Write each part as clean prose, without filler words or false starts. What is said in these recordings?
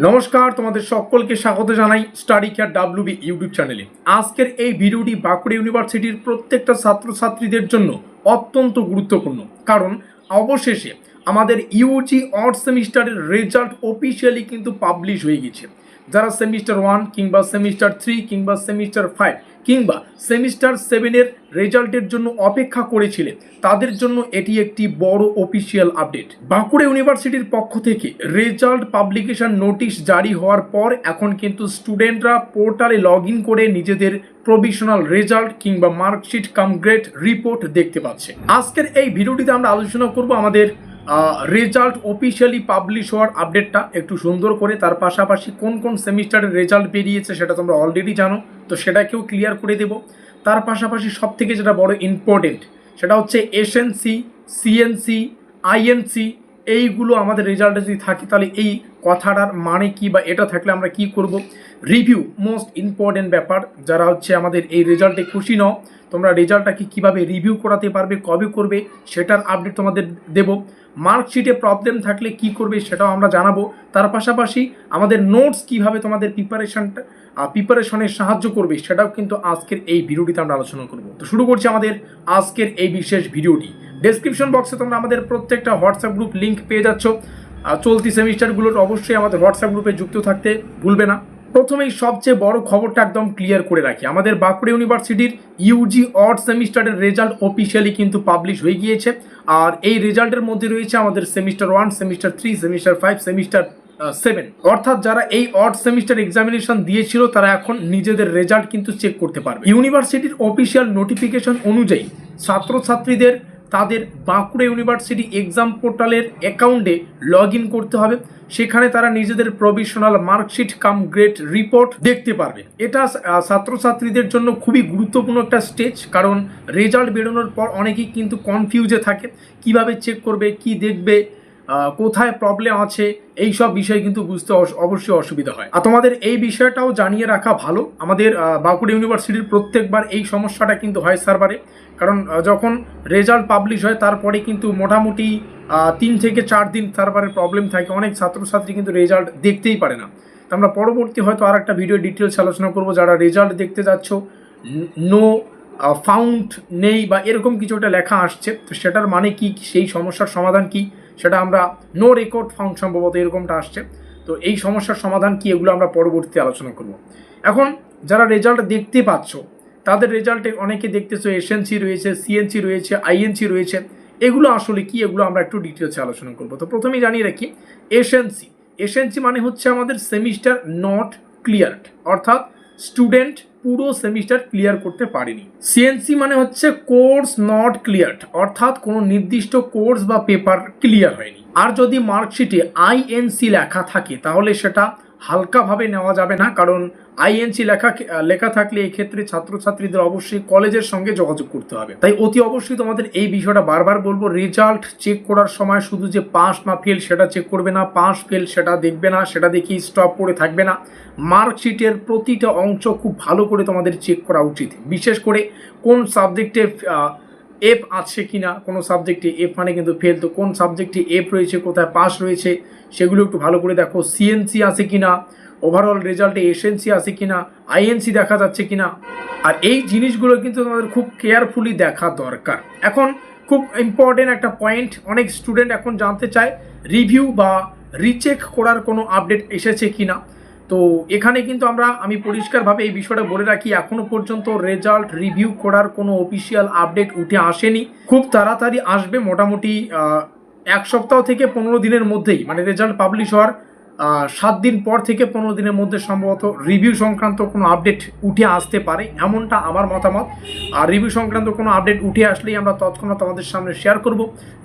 নমস্কার, তোমাদের সকলকে স্বাগত জানাই স্টাডি কেয়ার ডাব্লিউবি ইউটিউব চ্যানেলে। আজকের এই ভিডিওটি বাঁকুড়া ইউনিভার্সিটির প্রত্যেকটা ছাত্রছাত্রীদের জন্য অত্যন্ত গুরুত্বপূর্ণ, কারণ অবশেষে আমাদের ইউজি অড সেমিস্টারের রেজাল্ট অফিসিয়ালি কিন্তু পাবলিশ হয়ে গেছে। যারা সেমিস্টার 1 কিংবা সেমিস্টার 3 কিংবা সেমিস্টার 5 কিংবা সেমিস্টার 7-এর রেজাল্টের জন্য অপেক্ষা করেছিলেন, তাদের জন্য এটি একটি বড় অফিসিয়াল আপডেট। বাঁকুড়া ইউনিভার্সিটির পক্ষ থেকে রেজাল্ট পাবলিকেশন নোটিশ জারি হওয়ার পর এখন কিন্তু স্টুডেন্টরা পোর্টালে লগ ইন করে নিজেদের প্রভিশনাল রেজাল্ট কিংবা মার্কশিট কাম গ্রেড রিপোর্ট দেখতে পাচ্ছে। আজকের এই ভিডিওটিতে আমরা আলোচনা করব আমাদের রেজাল্ট অফিসিয়ালি পাবলিশ হওয়ার আপডেটটা একটু সুন্দর করে, তার পাশাপাশি কোন কোন সেমিস্টারের রেজাল্ট বেরিয়েছে সেটা তোমরা অলরেডি জানো, তো সেটাকেও ক্লিয়ার করে দেব। তার পাশাপাশি সব থেকে যেটা বড় ইম্পর্টেন্ট সেটা হচ্ছে এসএনসি, সিএনসি, আইএনসি এইগুলো আমাদের রেজাল্টে যদি থাকে তাহলে এই কথাটার মানে কি, বা এটা থাকলে আমরা কি করব। রিভিউ মোস্ট ইম্পর্টেন্ট ব্যাপার। যারা হচ্ছে আমাদের এই রেজাল্টে খুশি নও, তোমরা রেজাল্টটাকে কীভাবে রিভিউ করাতে পারবে, কবে করবে সেটার আপডেট তোমাদের দেব। মার্কশিটে প্রবলেম থাকলে কি করবে সেটাও আমরা জানাবো। তার পাশাপাশি আমাদের নোটস কিভাবে তোমাদের প্রিপারেশনে সাহায্য করবে সেটাও কিন্তু আজকের এই ভিডিওটিতে আমরা আলোচনা করব। তো শুরু করছি আমাদের আজকের এই বিশেষ ভিডিওটি। ডেসক্রিপশন বক্সে তোমরা আমাদের প্রত্যেকটা হোয়াটসঅ্যাপ গ্রুপ লিঙ্ক পেয়ে যাচ্ছ। চলতি সেমিস্টারগুলোর অবশ্যই আমাদের হোয়াটসঅ্যাপ গ্রুপে যুক্ত থাকতে ভুলবে না। প্রথমেই সবচেয়ে বড় খবরটা একদম ক্লিয়ার করে রাখি, আমাদের বাঁকুড়া ইউনিভার্সিটির ইউজি অড সেমিস্টারের রেজাল্ট অফিসিয়ালি কিন্তু পাবলিশ হয়ে গিয়েছে। আর এই রেজাল্টের মধ্যে রয়েছে আমাদের সেমিস্টার 1, সেমিস্টার 3, সেমিস্টার 5, সেমিস্টার 7, অর্থাৎ যারা এই অড সেমিস্টার এক্সামিনেশন দিয়েছিল তারা এখন নিজেদের রেজাল্ট কিন্তু চেক করতে পারবে। ইউনিভার্সিটির অফিসিয়াল নোটিফিকেশন অনুযায়ী ছাত্রছাত্রীদের তাদের বাঁকুড়া ইউনিভার্সিটি এক্সাম পোর্টালের অ্যাকাউন্টে লগ ইন করতে হবে। সেখানে তারা নিজেদের প্রভিশনাল মার্কশিট কাম গ্রেড রিপোর্ট দেখতে পারবে। এটা ছাত্রছাত্রীদের জন্য খুবই গুরুত্বপূর্ণ একটা স্টেজ, কারণ রেজাল্ট বেরোনোর পর অনেকেই কিন্তু কনফিউজে থাকে কিভাবে চেক করবে, কি দেখবে, কোথায় প্রবলেম আছে, এই সব বিষয় কিন্তু বুঝতে অবশ্যই অসুবিধা হয়। আর তোমাদের এই বিষয়টাও জানিয়ে রাখা ভালো, আমাদের বাঁকুড়া ইউনিভার্সিটির প্রত্যেকবার এই সমস্যাটা কিন্তু হয় সার্ভারে, কারণ যখন রেজাল্ট পাবলিশ হয় তারপরে কিন্তু মোটামুটি 3 থেকে 4 দিন সার্ভারের প্রবলেম থাকে। অনেক ছাত্রছাত্রী কিন্তু রেজাল্ট দেখতেই পারে না। তো আমরা পরবর্তী হয়তো আর একটা ভিডিও ডিটেলস আলোচনা করবো। যারা রেজাল্ট দেখতে যাচ্ছ, নো ফাউন্ড নেই বা এরকম কিছু একটা লেখা আসছে, তো সেটার মানে কি, সেই সমস্যার সমাধান কি, সেটা আমরা নো রেকর্ড ফাউন্ড সম্ভবত এরকমটা আসছে। তো এই সমস্যার সমাধান কি, এগুলো আমরা পরবর্তীতে আলোচনা করব। এখন যারা রেজাল্ট দেখতে পাচ্ছ তাদের রেজাল্টে অনেকে দেখতেছো এসএনসি রয়েছে, সিএনসি রয়েছে, আইএনসি রয়েছে। এগুলো আসলে কি, এগুলো আমরা একটু ডিটেলসে আলোচনা করব। তো প্রথমেই জানিয়ে রাখি, এসএনসি মানে হচ্ছে আমাদের সেমিস্টার নট ক্লিয়ারড, অর্থাৎ স্টুডেন্ট পুরো সেমিস্টার ক্লিয়ার করতে পারেনি। সিএনসি মানে হচ্ছে কোর্স নট ক্লিয়ারড, অর্থাৎ কোনো নির্দিষ্ট কোর্স বা পেপার ক্লিয়ার হয়নি। আর যদি মার্কশিটে আইএনসি লেখা থাকে তাহলে সেটা হালকাভাবে নেওয়া যাবে না, কারণ আইএনসি লেখা থাকলে এই ক্ষেত্রে ছাত্রছাত্রীদের অবশ্যই কলেজের সঙ্গে যোগাযোগ করতে হবে। তাই অতি অবশ্যই তোমাদের এই বিষয়টা বারবার বলবো, রেজাল্ট চেক করার সময় শুধু যে পাস না ফেল সেটা চেক করবে না, পাস ফেল সেটা দেখবে না, সেটা দেখেই স্টপ করে থাকবে না। মার্কশিটের প্রতিটা অংশ খুব ভালো করে তোমাদের চেক করা উচিত। বিশেষ করে কোন সাবজেক্টে এফ আছে কিনা, কোনো সাবজেক্টে এফ মানে কিন্তু ফেল, তো কোন সাবজেক্টে এফ রয়েছে, কোথায় পাস রয়েছে সেগুলো একটু ভালো করে দেখো। সিএনসি আছে কিনা, ওভারঅল রেজাল্টে এসএনসি আছে কিনা, আইএনসি দেখা যাচ্ছে কিনা, আর এই জিনিসগুলো কিন্তু তোমাদের খুব কেয়ারফুলি দেখা দরকার। এখন খুব ইম্পর্টেন্ট একটা পয়েন্ট, অনেক স্টুডেন্ট এখন জানতে চায় রিভিউ বা রিচেক করার কোনো আপডেট এসেছে কিনা। তো এখানে কিন্তু আমি পরিষ্কারভাবে এই বিষয়টা বলে রাখি, এখনো পর্যন্ত রেজাল্ট রিভিউ করার কোনো অফিসিয়াল আপডেট উঠে আসেনি। খুব তাড়াতাড়ি আসবে, মোটামুটি 1 সপ্তাহ থেকে 15 দিনের মধ্যেই, মানে রেজাল্ট পাবলিশ হওয়ার 7 দিন পর থেকে 15 দিনের মধ্যে সম্ভবত রিভিউ সংক্রান্ত কোনো আপডেট উঠে আসতে পারে, এমনটা আমার মতামত। আর রিভিউ সংক্রান্ত কোনো আপডেট উঠে আসলেই আমরা তৎক্ষণাৎ তোমাদের সামনে শেয়ার করব।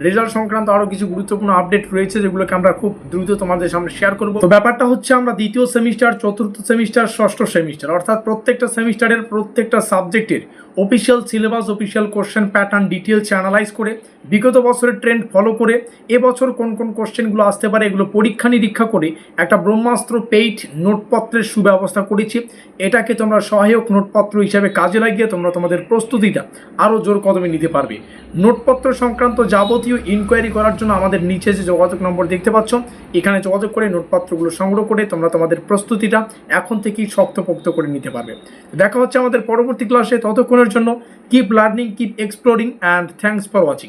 রেজাল্ট সংক্রান্ত আরও কিছু গুরুত্বপূর্ণ আপডেট রয়েছে যেগুলোকে আমরা খুব দ্রুত তোমাদের সামনে শেয়ার করব। তো ব্যাপারটা হচ্ছে, আমরা দ্বিতীয় সেমিস্টার, চতুর্থ সেমিস্টার, ষষ্ঠ সেমিস্টার, অর্থাৎ প্রত্যেকটা সেমিস্টারের প্রত্যেকটা সাবজেক্টের official syllabus, official question pattern details analyse করে, বিগত বছরের ট্রেন্ড ফলো করে, এবছর কোন কোন কোশ্চেনগুলো আসতে পারে এগুলো পরীক্ষা নিরীক্ষা করে একটা ব্রহ্মাস্ত্র পেইড নোটপত্রের সুব্যবস্থা করেছি। এটাকে তোমরা সহায়ক নোটপত্র হিসাবে কাজে লাগিয়ে তোমরা তোমাদের প্রস্তুতিটা আরও জোর কদমে নিতে পারবে। নোটপত্র সংক্রান্ত যাবতীয় ইনকোয়ারি করার জন্য আমাদের নিচে যে যোগাযোগ নম্বর দেখতে পাচ্ছ, এখানে যোগাযোগ করে নোটপত্রগুলো সংগ্রহ করে তোমরা তোমাদের প্রস্তুতিটা এখন থেকেই শক্তপোক্ত করে নিতে পারবে। দেখা হচ্ছে আমাদের পরবর্তী ক্লাসে। ততক্ষণের জন্য keep learning, keep exploring and thanks for watching.